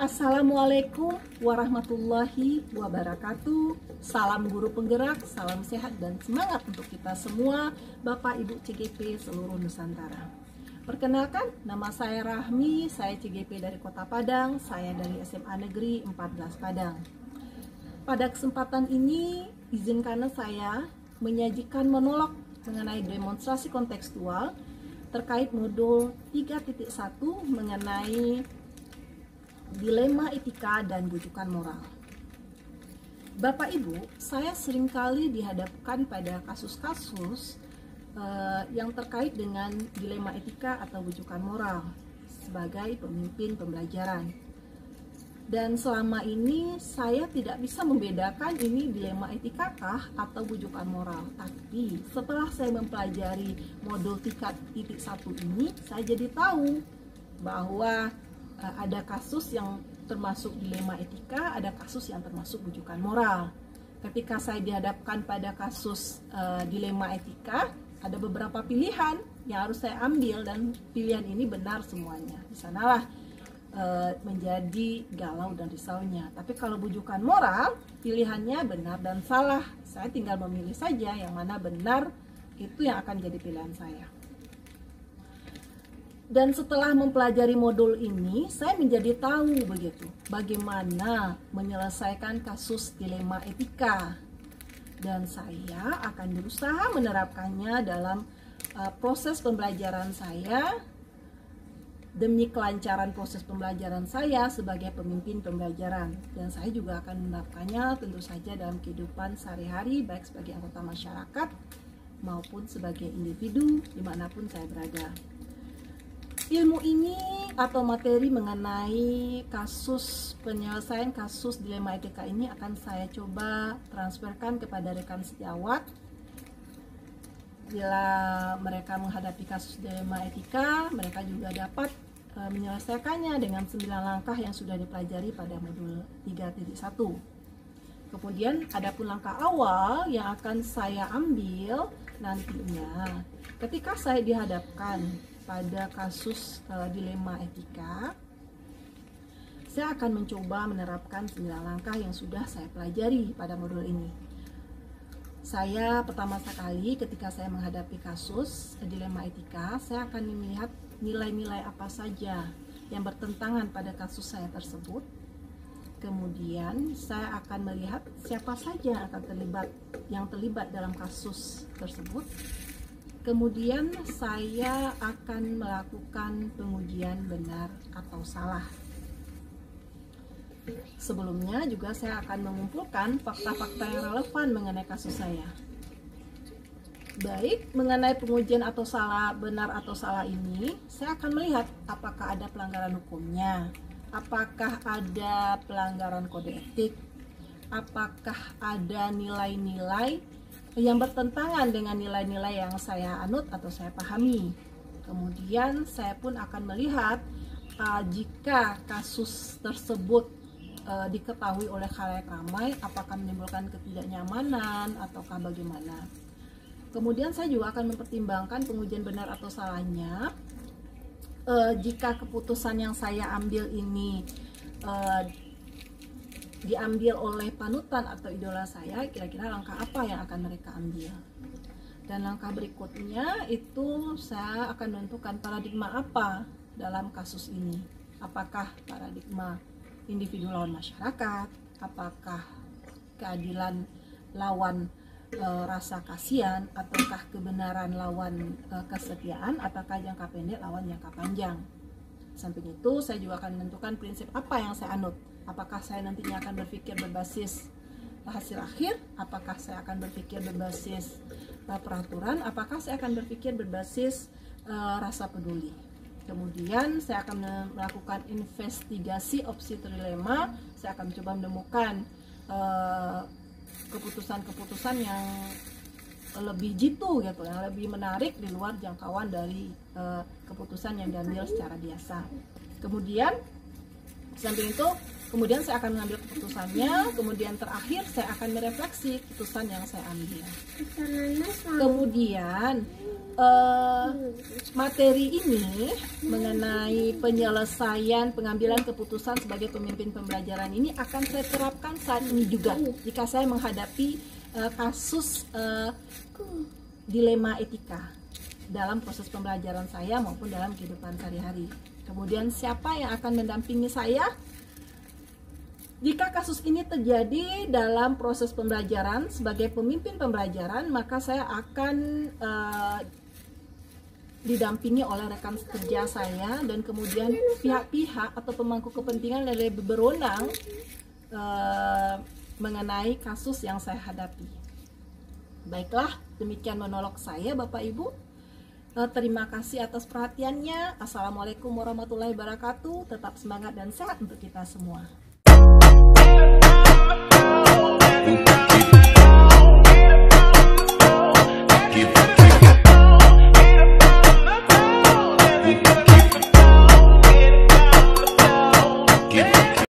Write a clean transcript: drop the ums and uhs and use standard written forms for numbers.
Assalamualaikum warahmatullahi wabarakatuh. Salam guru penggerak, salam sehat dan semangat untuk kita semua, Bapak Ibu CGP seluruh Nusantara. Perkenalkan, nama saya Rahmi, saya CGP dari Kota Padang, saya dari SMA Negeri 14 Padang. Pada kesempatan ini, izinkan saya menyajikan monolog mengenai demonstrasi kontekstual terkait modul 3.1 mengenai dilema etika dan bujukan moral. Bapak Ibu, saya seringkali dihadapkan pada kasus-kasus yang terkait dengan dilema etika atau bujukan moral sebagai pemimpin pembelajaran. Dan selama ini saya tidak bisa membedakan ini dilema etika kah atau bujukan moral. Tapi setelah saya mempelajari modul 3.1 ini, saya jadi tahu bahwa ada kasus yang termasuk dilema etika, ada kasus yang termasuk bujukan moral. Ketika saya dihadapkan pada kasus dilema etika, ada beberapa pilihan yang harus saya ambil dan pilihan ini benar semuanya. Di sanalah menjadi galau dan risaunya. Tapi kalau bujukan moral, pilihannya benar dan salah. Saya tinggal memilih saja yang mana benar, itu yang akan jadi pilihan saya. Dan setelah mempelajari modul ini, saya menjadi tahu begitu bagaimana menyelesaikan kasus dilema etika. Dan saya akan berusaha menerapkannya dalam proses pembelajaran saya demi kelancaran proses pembelajaran saya sebagai pemimpin pembelajaran. Dan saya juga akan menerapkannya tentu saja dalam kehidupan sehari-hari, baik sebagai anggota masyarakat maupun sebagai individu dimanapun saya berada. Ilmu ini atau materi mengenai kasus penyelesaian kasus dilema etika ini akan saya coba transferkan kepada rekan sejawat. Bila mereka menghadapi kasus dilema etika, mereka juga dapat menyelesaikannya dengan 9 langkah yang sudah dipelajari pada modul 3.1. Kemudian adapun langkah awal yang akan saya ambil nantinya ketika saya dihadapkan pada kasus dilema etika, saya akan mencoba menerapkan 9 langkah yang sudah saya pelajari pada modul ini. Saya pertama sekali ketika saya menghadapi kasus dilema etika, saya akan melihat nilai-nilai apa saja yang bertentangan pada kasus saya tersebut. Kemudian saya akan melihat siapa saja yang terlibat dalam kasus tersebut. Kemudian saya akan melakukan pengujian benar atau salah. Sebelumnya juga saya akan mengumpulkan fakta-fakta yang relevan mengenai kasus saya. Baik, mengenai pengujian atau benar atau salah ini, saya akan melihat apakah ada pelanggaran hukumnya, apakah ada pelanggaran kode etik, apakah ada nilai-nilai yang bertentangan dengan nilai-nilai yang saya anut atau saya pahami. Kemudian saya pun akan melihat jika kasus tersebut diketahui oleh khalayak ramai, apakah menimbulkan ketidaknyamanan ataukah bagaimana. Kemudian saya juga akan mempertimbangkan pengujian benar atau salahnya. Jika keputusan yang saya ambil ini diambil oleh panutan atau idola saya, kira-kira langkah apa yang akan mereka ambil. Dan langkah berikutnya itu saya akan menentukan paradigma apa dalam kasus ini. Apakah paradigma individu lawan masyarakat, apakah keadilan lawan rasa kasihan, ataukah kebenaran lawan kesetiaan, ataukah jangka pendek lawan jangka panjang. Samping itu saya juga akan menentukan prinsip apa yang saya anut. Apakah saya nantinya akan berpikir berbasis hasil akhir, apakah saya akan berpikir berbasis peraturan, apakah saya akan berpikir berbasis rasa peduli. Kemudian saya akan melakukan investigasi opsi trilema. Saya akan mencoba menemukan keputusan-keputusan yang lebih jitu gitu, yang lebih menarik di luar jangkauan dari keputusan yang diambil secara biasa. Kemudian samping itu Kemudian saya akan mengambil keputusannya, kemudian terakhir saya akan merefleksi keputusan yang saya ambil. Kemudian materi ini mengenai penyelesaian pengambilan keputusan sebagai pemimpin pembelajaran ini akan saya terapkan saat ini juga jika saya menghadapi kasus dilema etika dalam proses pembelajaran saya maupun dalam kehidupan sehari-hari. Kemudian siapa yang akan mendampingi saya? Jika kasus ini terjadi dalam proses pembelajaran sebagai pemimpin pembelajaran, maka saya akan didampingi oleh rekan kerja saya dan kemudian pihak-pihak atau pemangku kepentingan yang lebih berwenang mengenai kasus yang saya hadapi. Baiklah, demikian monolog saya Bapak Ibu. Terima kasih atas perhatiannya. Assalamualaikum warahmatullahi wabarakatuh. Tetap semangat dan sehat untuk kita semua.